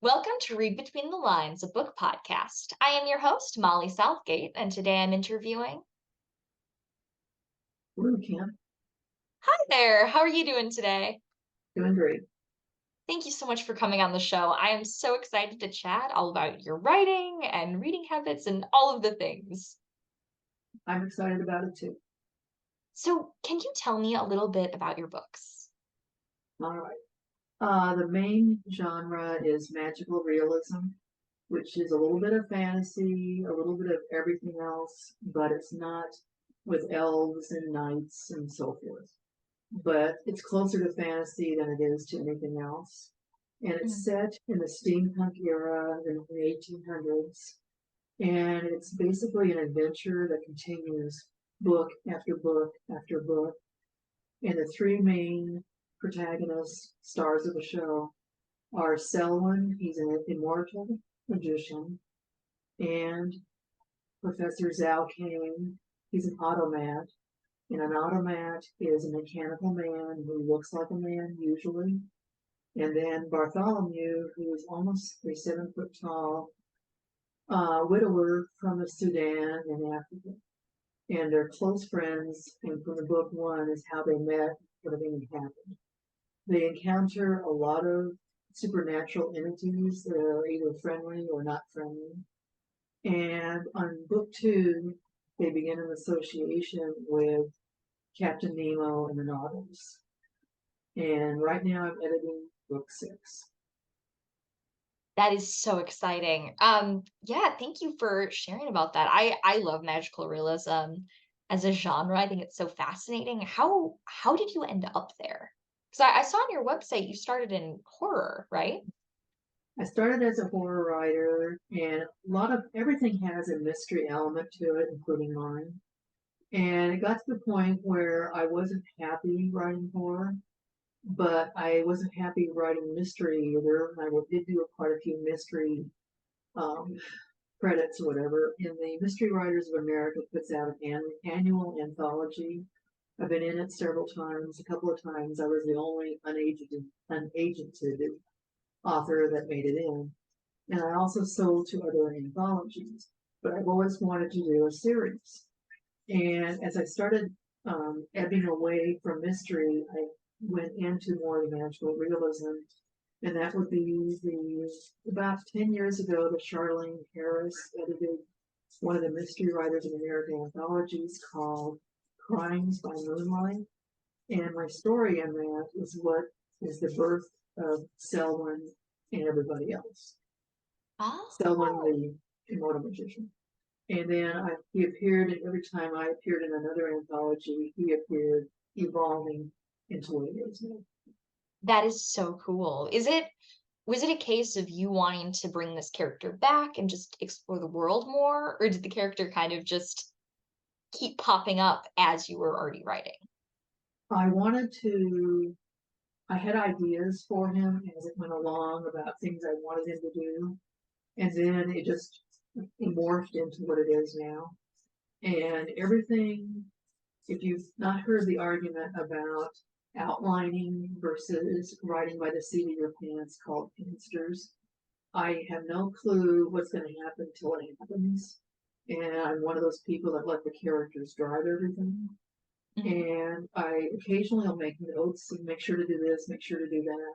Welcome to Read Between the Lines, a book podcast. I am your host, Molly Southgate, and today I'm interviewing. Lou Kemp, Hi there, how are you doing today? doing great. Thank you so much for coming on the show. I am so excited to chat all about your writing and reading habits and all of the things. I'm excited about it too. So, can you tell me a little bit about your books? All right. The main genre is magical realism, which is a little bit of fantasy, a little bit of everything else, but it's not with elves and knights and so forth. But it's closer to fantasy than it is to anything else. And it's Mhm. set in the steampunk era in the 1800s. And it's basically an adventure that continues book after book after book. And the three main protagonists, stars of the show, are Celwyn, he's an immortal magician, and Professor Xiau Kang, he's an automat. And an automat is a mechanical man who looks like a man usually. And then Bartholomew, who is almost 7 foot tall, widower from the Sudan in Africa. And they're close friends. And from the book one is how they met, everything happened. They encounter a lot of supernatural entities that are either friendly or not friendly. And on book two, they begin an association with Captain Nemo and the Nautilus. And right now I'm editing book six. That is so exciting. Yeah, thank you for sharing about that. I love magical realism as a genre. I think it's so fascinating. How did you end up there? Because I saw on your website you started in horror, right? I started as a horror writer, and a lot of everything has a mystery element to it, including mine. And it got to the point where I wasn't happy writing horror, but I wasn't happy writing mystery either. I did do quite a few mystery um, credits or whatever. And the Mystery Writers of America puts out an annual anthology. I've been in it several times. A couple of times I was the only unagented author that made it in. And I also sold to other anthologies, but I've always wanted to do a series. And as I started ebbing away from mystery, I went into more magical realism. And that would be about 10 years ago that Charlene Harris edited one of the Mystery Writers of America anthologies called Crimes by Moonlight. And my story in that is what is the birth of Selwyn and everybody else. Selwyn, Oh, the immortal magician. And then he appeared, and every time I appeared in another anthology, he appeared evolving into what he is now. that is so cool. Was it a case of you wanting to bring this character back and just explore the world more, or did the character kind of just keep popping up as you were already writing? I wanted to, I had ideas for him as it went along about things I wanted him to do. And then it just morphed into what it is now. And everything, if you've not heard the argument about outlining versus writing by the seat of your pants called pinsters, I have no clue what's going to happen till it happens. And I'm one of those people that let the characters drive everything. Mhm. And I occasionally will make notes and make sure to do this, make sure to do that.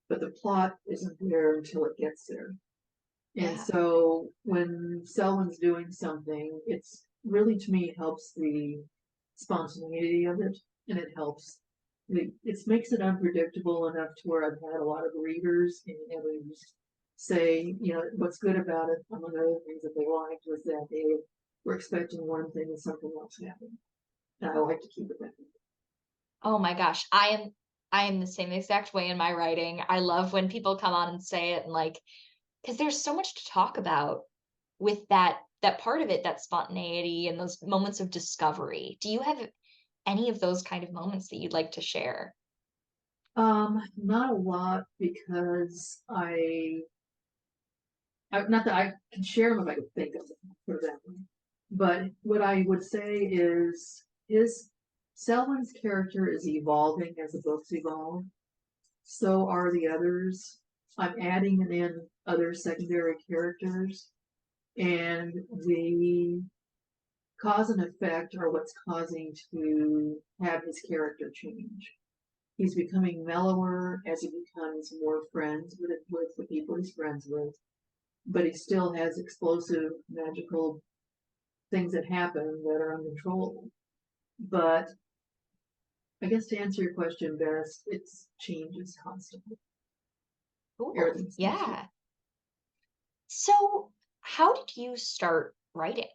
But the plot isn't there until it gets there. And Yeah. so when Selwyn's doing something, it's really, to me, it helps the spontaneity of it, and it helps. It makes it unpredictable enough to where I've had a lot of readers and editors say, what's good about it, among other things that they liked, was that they were expecting one thing and something else happened. And I like to keep it that way. Oh my gosh, I am the same exact way in my writing. I love when people come on and say it and like because there's so much to talk about with that part of it, that spontaneity and those moments of discovery. Do you have any of those kind of moments that you'd like to share? Not a lot because not that I can share them if I could think of them, put it that way. But what I would say is Selwyn's character is evolving as the books evolve. So are the others. I'm adding in other secondary characters, and the cause and effect are what's causing to have his character change. He's becoming mellower as he becomes more friends with the people he's friends with, but he still has explosive, magical things that happen that are uncontrollable. But I guess to answer your question best, it's changes constantly. Cool. Everything's Yeah. So, how did you start writing?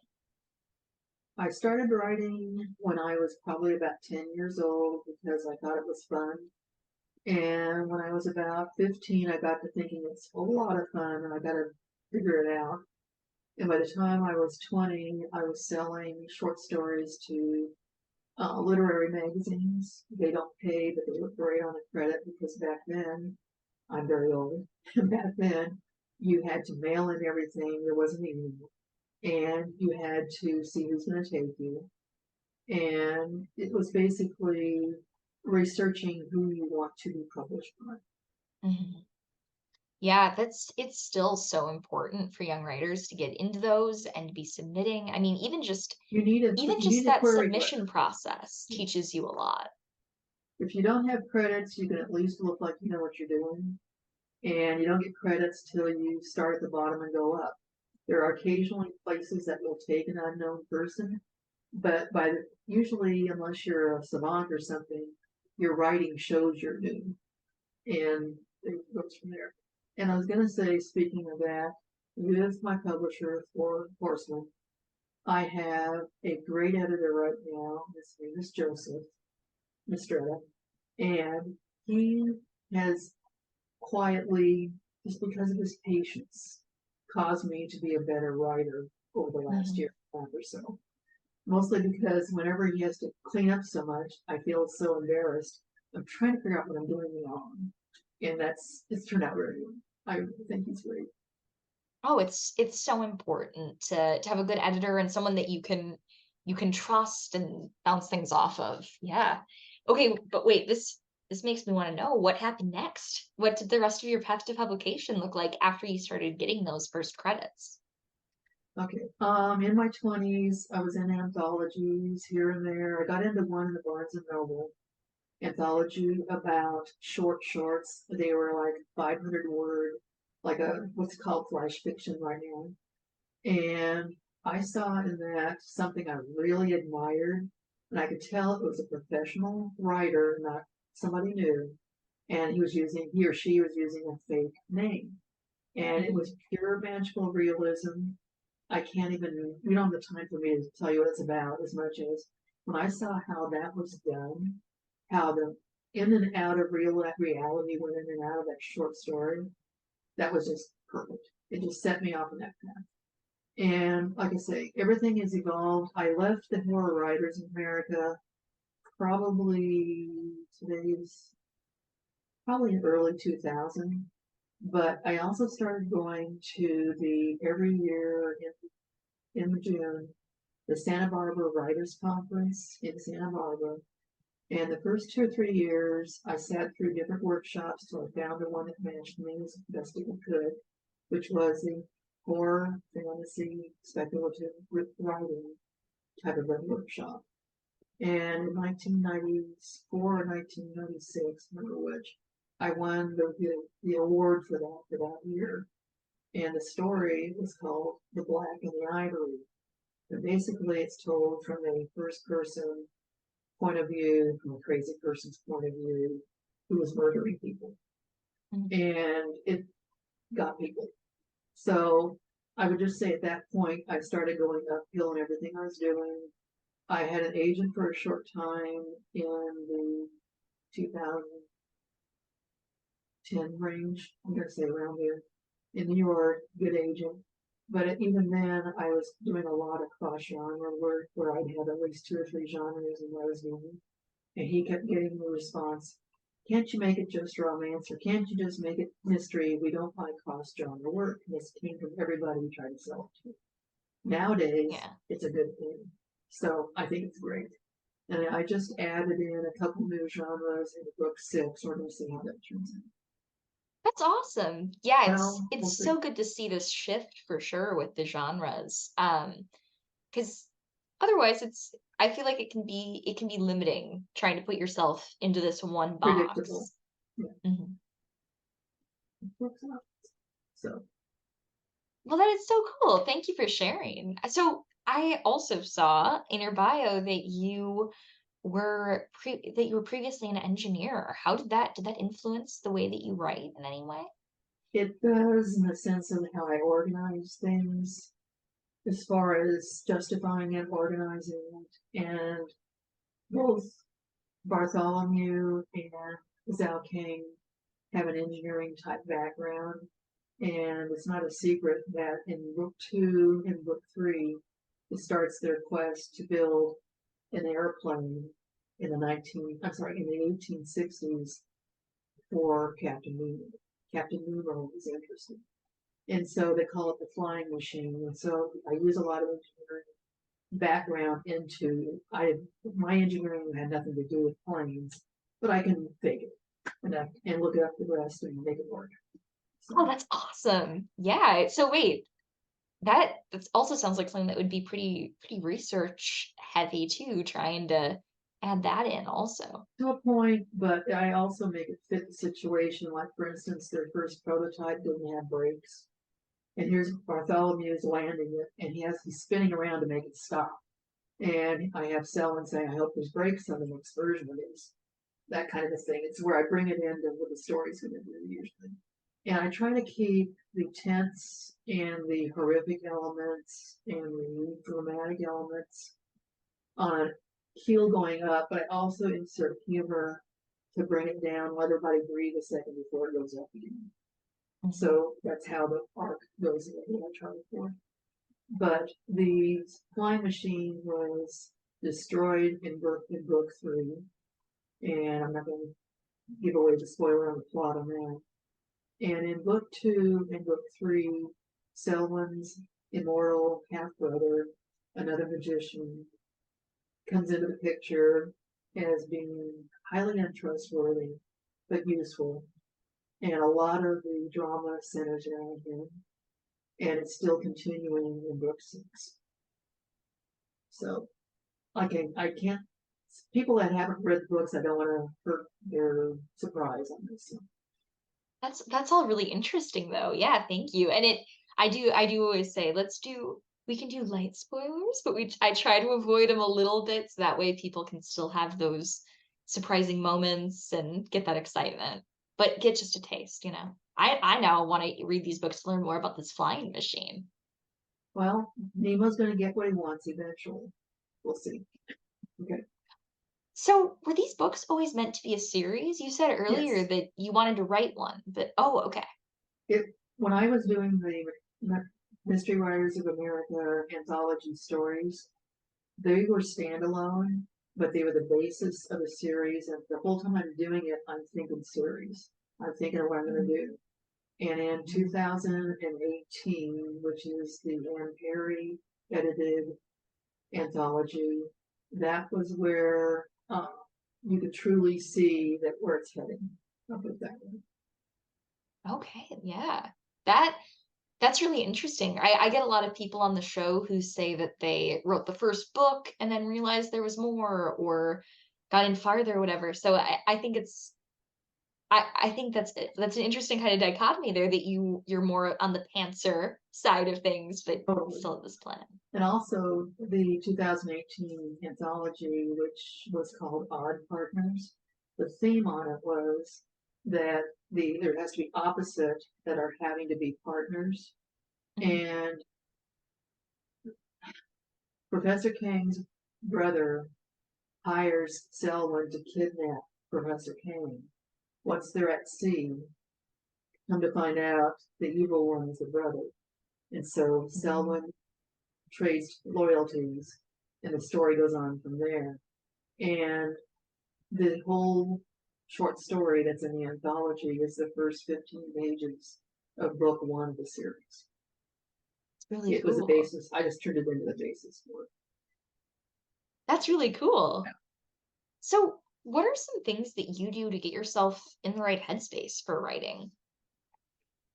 I started writing when I was probably about 10 years old because I thought it was fun. And when I was about 15, I got to thinking it's a lot of fun and I got to figure it out. And by the time I was 20, I was selling short stories to literary magazines. They don't pay, but they look great on a credit because back then, I'm very old, back then, you had to mail in everything. There wasn't email. And you had to see who's going to take you. And it was basically researching who you want to be published by. Mhm. Yeah, it's still so important for young writers to get into those and be submitting. I mean, even You just need a that query submission letter. process teaches you a lot. If you don't have credits, you can at least look like you know what you're doing. And you don't get credits till you start at the bottom and go up. There are occasionally places that will take an unknown person, but usually, unless you're a savant or something, your writing shows you're new, and it goes from there. And I was going to say, speaking of that, with my publisher for Horsemen, I have a great editor right now. His name is Joseph Mistretta, and he has quietly, just because of his patience, caused me to be a better writer over the last Mhm. year or so. Mostly because whenever he has to clean up so much, I feel so embarrassed. I'm trying to figure out what I'm doing wrong. And it's turned out very well. I think he's great. Oh, it's so important to have a good editor and someone that you can trust and bounce things off of. Yeah. Okay, but wait, this makes me want to know what happened next. What did the rest of your path to publication look like after you started getting those first credits? Okay. In my 20s, I was in anthologies here and there. I got into one in the Barnes and Noble anthology about shorts. They were like 500 word, like what's called flash fiction right now. And I saw in that something I really admired, and I could tell it was a professional writer, not somebody new. And he or she was using a fake name. And it was pure magical realism. I can't even, you don't have the time for me to tell you what it's about as much as when I saw how that was done, how the in and out of reality went in and out of that short story, that was just perfect. It just set me off on that path. And like I say, everything has evolved. I left the horror writers in America probably today's probably in early 2000. But I also started going to the every year in June, the Santa Barbara Writers Conference in Santa Barbara. And the first 2 or 3 years, I sat through different workshops till I found the one that matched me as best it could, which was the horror, fantasy, speculative writing type of a workshop. And in 1994 or 1996, I remember which, I won the award for that year. And the story was called The Black and the Ivory. And basically, it's told from a first person point of view, from a crazy person's point of view, who was murdering people. Mhm. And it got people. So I would just say at that point, I started going uphill in everything I was doing. I had an agent for a short time in the 2010 range. I'm going to say around there in New York, good agent. But even then, I was doing a lot of cross genre work where I'd have at least 2 or 3 genres in what I was doing. And he kept getting the response, can't you make it just romance or can't you just make it mystery? We don't like cross genre work. And this came from everybody we tried to sell it to. Nowadays, Yeah. it's a good thing. So I think it's great. And I just added in a couple new genres in book 6. We're going to see how that turns out. That's awesome. Yeah, Well, we'll it's see. so good to see this shift for sure with the genres. Because otherwise I feel like it can be limiting trying to put yourself into this one Predictable. box. Yeah, Mhm. it works out. So, Well, that is so cool. Thank you for sharing. So I also saw in your bio that you were previously an engineer. How did that influence the way that you write in any way? it does in the sense of how I organize things, as far as justifying and organizing it. And both Bartholomew and Xiau Kang have an engineering type background. And it's not a secret that in book 2 and book 3, it starts their quest to build an airplane in the 1860s for Captain Nemo. Captain Nemo is interested. And so they call it the flying machine. And so I use a lot of engineering background into my engineering had nothing to do with planes, but I can fake it and look up the rest and make it work. Oh, So that's awesome. Yeah. So wait, that also sounds like something that would be pretty research heavy too, trying to add that in also. to a point, but I also make it fit the situation. Like for instance, their first prototype didn't have brakes. And here's Bartholomew's landing it, and he's spinning around to make it stop. And I have Selwyn saying, I hope there's brakes on the next version of this. That kind of a thing. It's where I bring it into what the story's going to do usually. And I try to keep the tense and the horrific elements and the dramatic elements on a keel going up, but I also insert humor to bring it down, let everybody breathe a second before it goes up again. Mhm. So that's how the arc goes in what I try for. But the flying machine was destroyed in book 3, and I'm not going to give away the spoiler on the plot on that. And in book 2 and book 3, Selwyn's immortal half brother, another magician, comes into the picture as being highly untrustworthy but useful. And a lot of the drama centers around him, and it's still continuing in book 6. So I can't. People that haven't read the books, I don't want to hurt their surprise on this. That's all really interesting though. Yeah, thank you. And I do always say we can do light spoilers, but I try to avoid them a little bit so that way people can still have those surprising moments and get that excitement. But get just a taste, you know. I now want to read these books to learn more about this flying machine. Well, Nemo's going to get what he wants eventually. We'll see. Okay. So, were these books always meant to be a series? You said earlier Yes. that you wanted to write one, but oh, okay. It when I was doing the Mystery Writers of America anthology stories, they were standalone, but they were the basis of a series. And the whole time I'm doing it, I'm thinking series. I'm thinking of what I'm going to do. And in 2018, which is the Anne Perry edited anthology, that was where you could truly see that where it's heading. I'll put it that way. Okay, yeah. That that's really interesting. I get a lot of people on the show who say that they wrote the first book and then realized there was more or got in farther or whatever. So I think I think that's an interesting kind of dichotomy there that you're more on the pantser side of things, but Totally. still have this plan. And also the 2018 anthology, which was called Odd Partners. The theme on it was that there has to be opposite that are having to be partners. Mhm. And Professor Kang's brother hires Selwyn to kidnap Professor Kang. Once they're at sea, come to find out the evil one is the brother. And so Mhm. Selwyn trades loyalties, and the story goes on from there. And the whole short story that's in the anthology is the first 15 pages of book 1 of the series. It's really It was a cool. basis. I just turned it into the basis for it. That's really cool. So, what are some things that you do to get yourself in the right headspace for writing?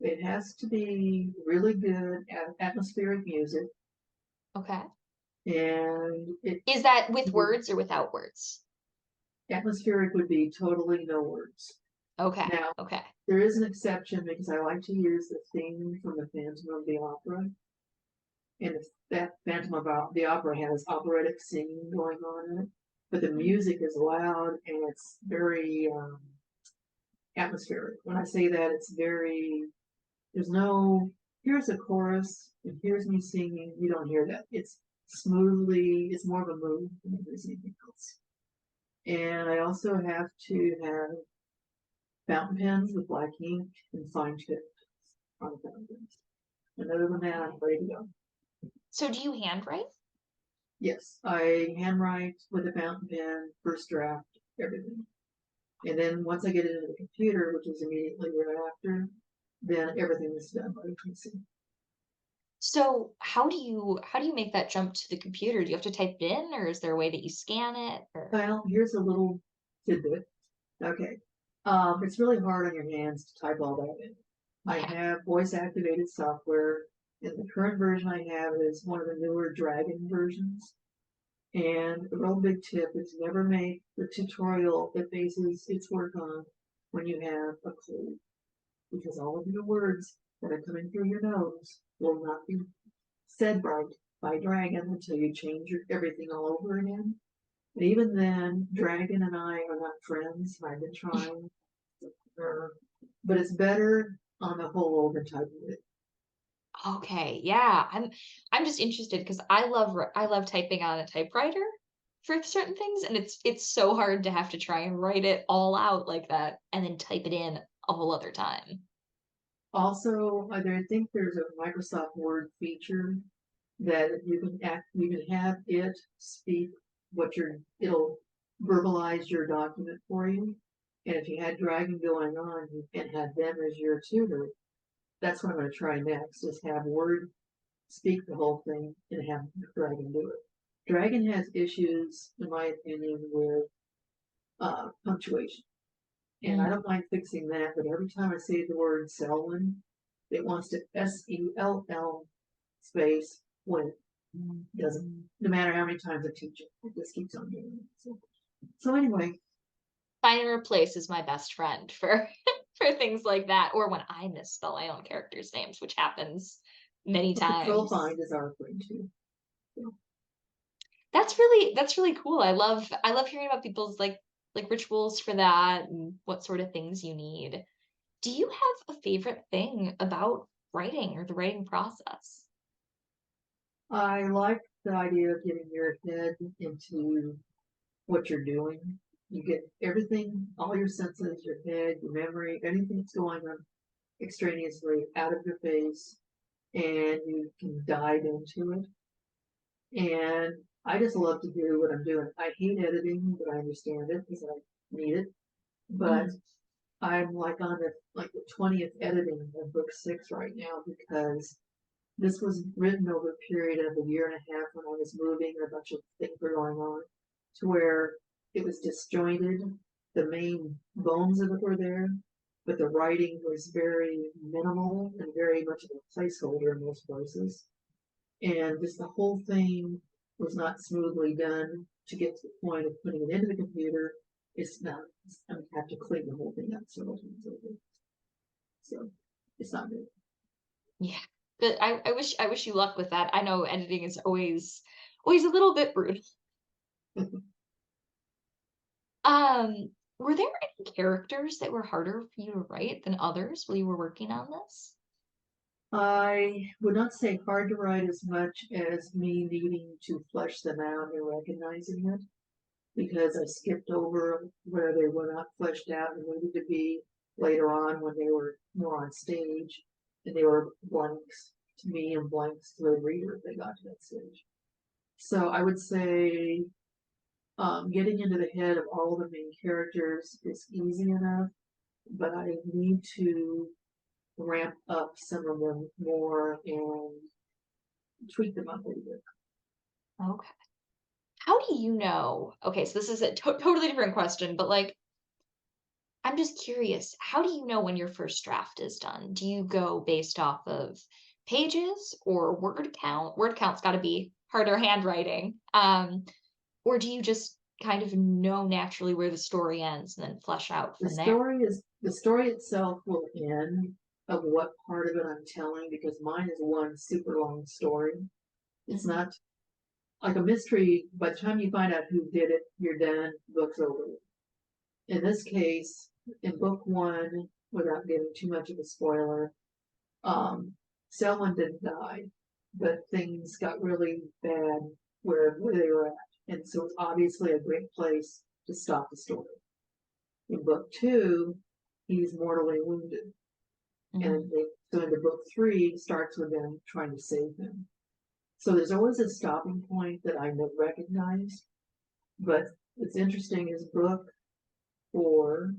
It has to be really good atmospheric music, Okay. and Is that with words or without words? atmospheric would be totally no words. Okay. Now, Okay. there is an exception because I like to use the theme from the Phantom of the Opera, and that Phantom of the Opera has operatic singing going on in it, but the music is loud and it's very atmospheric. When I say that, it's very, there's no, here's a chorus and here's me singing. You don't hear that. It's smoothly, it's more of a mood than it is anything else. And I also have to have fountain pens with black ink and fine tip on the fountain pens. And other than that, I'm ready to go. So do you handwrite? Yes, I handwrite with a fountain pen, first draft, everything. And then once I get it into the computer, which is immediately right after, then everything is done by the PC. So how do you make that jump to the computer? Do you have to type it in, or is there a way that you scan it? Or Well, here's a little tidbit. Okay. It's really hard on your hands to type all that in. I yeah. have voice activated software, and the current version I have is one of the newer Dragon versions. And a real big tip is never make the tutorial that bases its work on when you have a cold, because all of your words that are coming through your nose will not be said right by Dragon until you change everything all over again. And even then, Dragon and I are not friends. I've been trying, but it's better on the whole than typing it. Okay, yeah. I'm just interested because I love typing on a typewriter for certain things, and it's so hard to have to try and write it all out like that and then type it in a whole other time. Also, I think there's a Microsoft Word feature that you can have it speak it'll verbalize your document for you. And if you had Dragon going on and had them as your tutor, that's what I'm going to try next, is have Word speak the whole thing and have Dragon do it. Dragon has issues, in my opinion, with punctuation. And I Mm. don't mind fixing that, but every time I say the word Selwyn, it wants to SELL space when it doesn't, no matter how many times I teach it, it just keeps on doing it. So anyway, Find and replace is my best friend for for things like that, or when I misspell my own characters' names, which happens many control times. find is our friend too. So, That's really cool. I love hearing about people's like rituals for that and what sort of things you need. Do you have a favorite thing about writing or the writing process? I like the idea of getting your head into what you're doing. You get everything, all your senses, your head, your memory, anything that's going on extraneously out of your face, and you can dive into it. And I just love to do what I'm doing. I hate editing, but I understand it because I need it. But Mm. I'm like on the 20th editing of book 6 right now, because this was written over a period of a year and a half when I was moving and a bunch of things were going on, to where it was disjointed. The main bones of it were there, but the writing was very minimal and very much of a placeholder in most places. And just the whole thing was not smoothly done to get to the point of putting it into the computer. It's not, I have to clean the whole thing up several times over. So it's not good. Yeah. But I wish you luck with that. I know editing is always a little bit brutal. Were there any characters that were harder for you to write than others while you were working on this? I would not say hard to write as much as me needing to flesh them out and recognizing it, because I skipped over where they were not fleshed out and needed to be later on when they were more on stage, and they were blanks to me and blanks to the reader if they got to that stage. So I would say getting into the head of all the main characters is easy enough, but I need to ramp up some of them more and tweak them up a little bit. Okay. How do you know? Okay, so this is a totally different question, but like, I'm just curious, how do you know when your first draft is done? Do you go based off of pages or word count? Word count's got to be harder handwriting. Or do you just kind of know naturally where the story ends and then flesh out from there? The story itself will end of what part of it I'm telling because mine is one super long story. It's Mhm. not like a mystery. By the time you find out who did it, you're done, book's over. In this case, in book one, without giving too much of a spoiler, Selwyn didn't die, but things got really bad where they were at. And so it's obviously a great place to stop the story. In book two, he's mortally wounded. And Mhm. so into book three starts with them trying to save him. So there's always a stopping point that I never recognized. But what's interesting is book four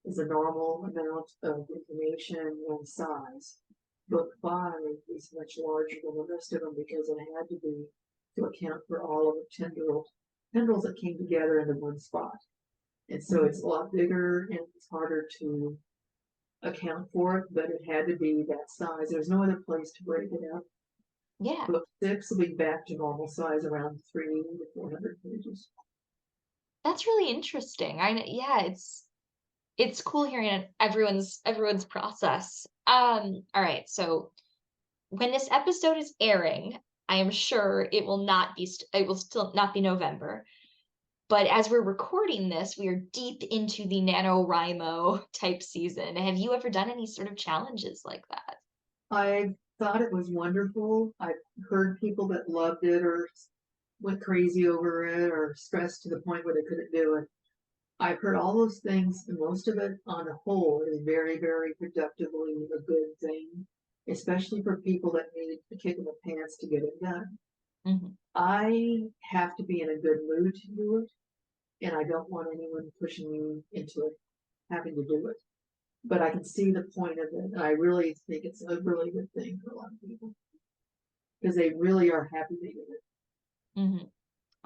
is a normal amount of information and size. Book five is much larger than the rest of them because it had to be to account for all of the tendrils that came together into one spot. And so Mhm. it's a lot bigger and it's harder to account for it, but it had to be that size. There's no other place to break it up. Yeah, Book six will be back to normal size around 300 to 400 pages. that's really interesting. Yeah, it's cool hearing everyone's process. All right, so when this episode is airing, I am sure it will still not be November. But as we're recording this, we are deep into the NaNoWriMo type season. Have you ever done any sort of challenges like that? I thought it was wonderful. I've heard people that loved it or went crazy over it or stressed to the point where they couldn't do it. I've heard all those things, and most of it on the whole is very, very productively a good thing, especially for people that need a kick in the pants to get it done. Mhm. I have to be in a good mood to do it, and I don't want anyone pushing me into it, having to do it. But I can see the point of it, and I really think it's a really good thing for a lot of people because they really are happy they did it. Mhm.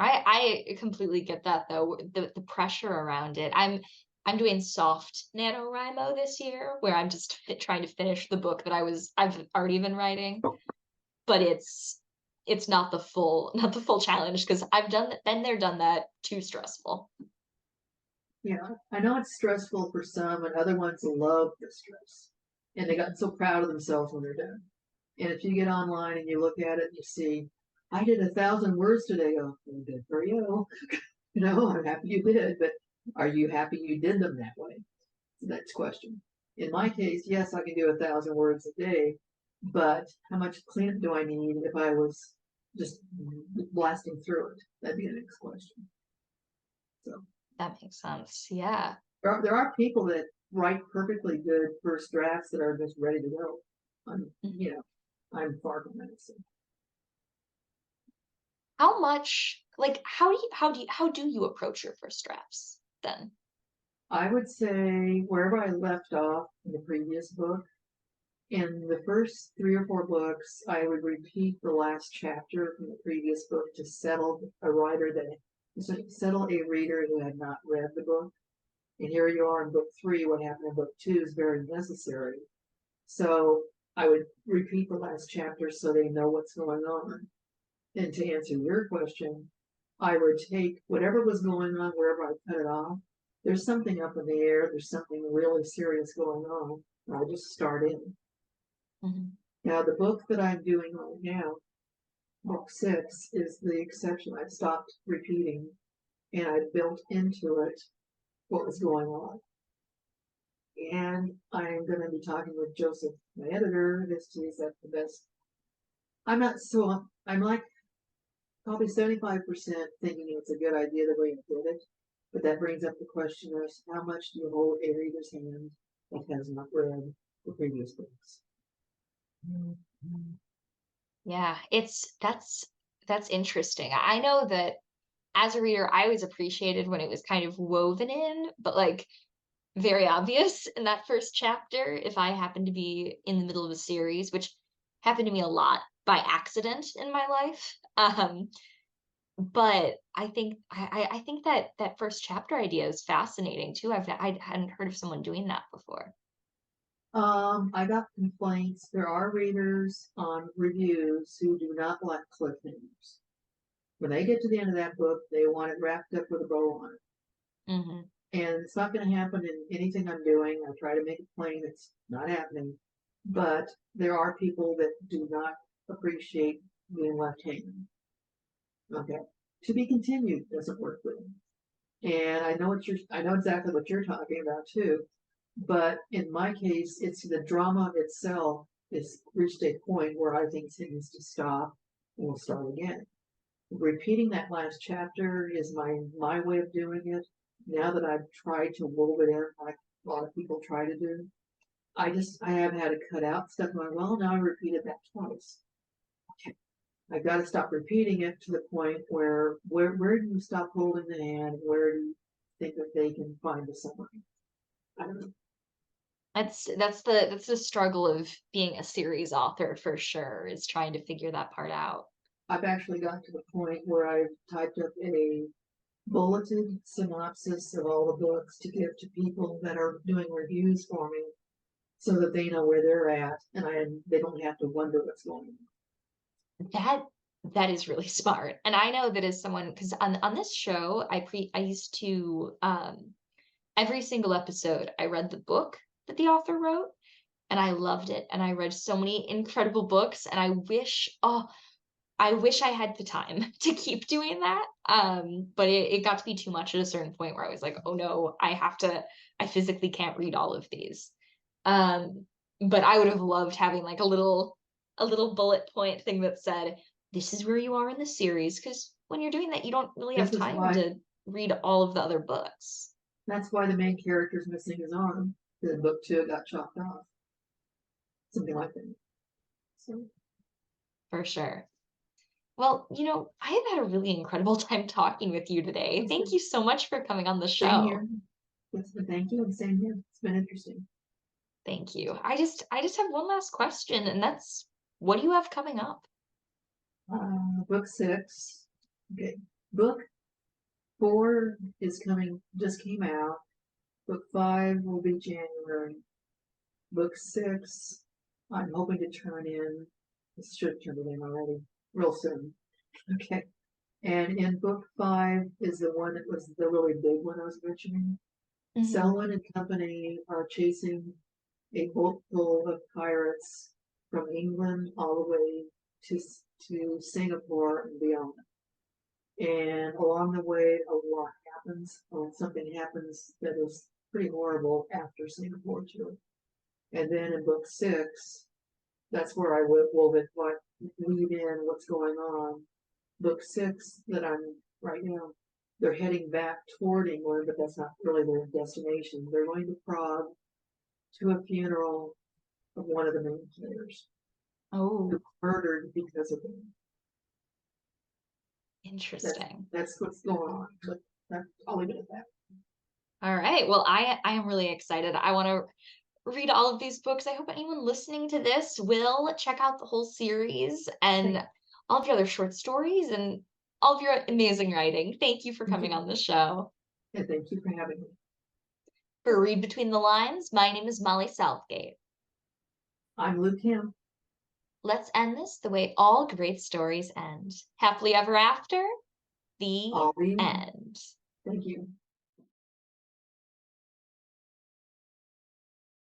I completely get that though. The pressure around it. I'm doing soft NaNoWriMo this year, where I'm just trying to finish the book that I've already been writing, but it's not the full not the full challenge because I've been there, done that. Too stressful. Yeah, I know it's stressful for some, and other ones love the stress, and they got so proud of themselves when they're done. And if you get online and you look at it and you see, I did 1,000 words today, oh, well, good for you. You know, I'm happy you did, but are you happy you did them that way? It's the next question. In my case, yes, I can do 1,000 words a day, but how much cleanup do I need if I was just blasting through it? That'd be the next question. So That makes sense. Yeah. there are people that write perfectly good first drafts that are just ready to go. Mhm. I'm far from that. So How much like how do you approach your first drafts then? I would say wherever I left off in the previous book, in the first 3 or 4 books, I would repeat the last chapter from the previous book to settle a reader who had not read the book. And here you are in book three. What happened in book two is very necessary. So I would repeat the last chapter so they know what's going on. And to answer your question, I would take whatever was going on wherever I cut it off. There's something up in the air. There's something really serious going on. And I just start in. Mhm. Now, the book that I'm doing right now, book six, is the exception. I stopped repeating and I built into it what was going on. And I'm going to be talking with Joseph, my editor, as to is that the best. I'm like probably 75% thinking it's a good idea the way I did it. But that brings up the question of how much do you hold a reader's hand that has not read the previous books? Yeah, that's interesting. I know that as a reader, I always appreciated when it was kind of woven in, but like very obvious in that first chapter if I happened to be in the middle of a series, which happened to me a lot by accident in my life. But I think that that first chapter idea is fascinating too. I hadn't heard of someone doing that before. I got complaints. There are readers on reviews who do not like cliffhangers. When they get to the end of that book, they want it wrapped up with a bow on it. Mhm. And it's not going to happen in anything I'm doing. I try to make it plain it's not happening. But there are people that do not appreciate being left hanging. Okay. To be continued doesn't work with them. And I know exactly what you're talking about too. But in my case, it's the drama itself is reached a point where I think it needs to stop and we'll start again. Repeating that last chapter is my way of doing it. Now that I've tried to woven it in, like a lot of people try to do, I have had to cut out stuff. Going, well, now I repeated that twice. Okay, I got to stop repeating it to the point where do you stop holding the hand? Where do you think that they can find the summary? I don't know. That's the struggle of being a series author for sure, is trying to figure that part out. I've actually got to the point where I've typed up a bulleted synopsis of all the books to give to people that are doing reviews for me so that they know where they're at and they don't have to wonder what's going That that is really smart. And I know that as someone, because on this show, I used to every single episode I read the book that the author wrote, and I loved it. And I read so many incredible books, and I wish I had the time to keep doing that. But it got to be too much at a certain point where I was like, oh no, I physically can't read all of these. Um, but I would have loved having like a little bullet point thing that said, this is where you are in the series. Because when you're doing that, you don't really have on. time to read all of the other books. That's why the main character's missing his arm. The book two got chopped off. Something like that. So For sure. Well, I have had a really incredible time talking with you today. Thank you so much for coming on the same here. show. Yes, thank you, and same here. It's been interesting. Thank you. I just have one last question, and that's, what do you have coming up? Book six. Okay. Book four is coming, just came out. Book five will be January. Book six, I'm hoping to turn in. This should turn it in already, real soon. Okay. And in book five is the one that was the really big one I was mentioning. Mhm. Celwyn and company are chasing a boat full of pirates from England all the way to Singapore and beyond. And along the way, a lot happens. Something happens that is pretty horrible after Singapore too. And then in book six, that's where I wove it, weave in what's going on. Book six that I'm right now, they're heading back toward England, but that's not really their destination. They're going to Prague to a funeral of one of the main players who Oh, was murdered because of them. interesting. That's what's going on. But I'll leave it at that. All right. Well, I am really excited. I want to read all of these books. I hope anyone listening to this will check out the whole series and all of your other short stories and all of your amazing writing. Thank you for coming on the show. And thank you for having me. For Read Between the Lines, my name is Molly Southgate. I'm Lou Kemp. Let's end this the way all great stories end. Happily ever after, the I'll be. end. Thank you.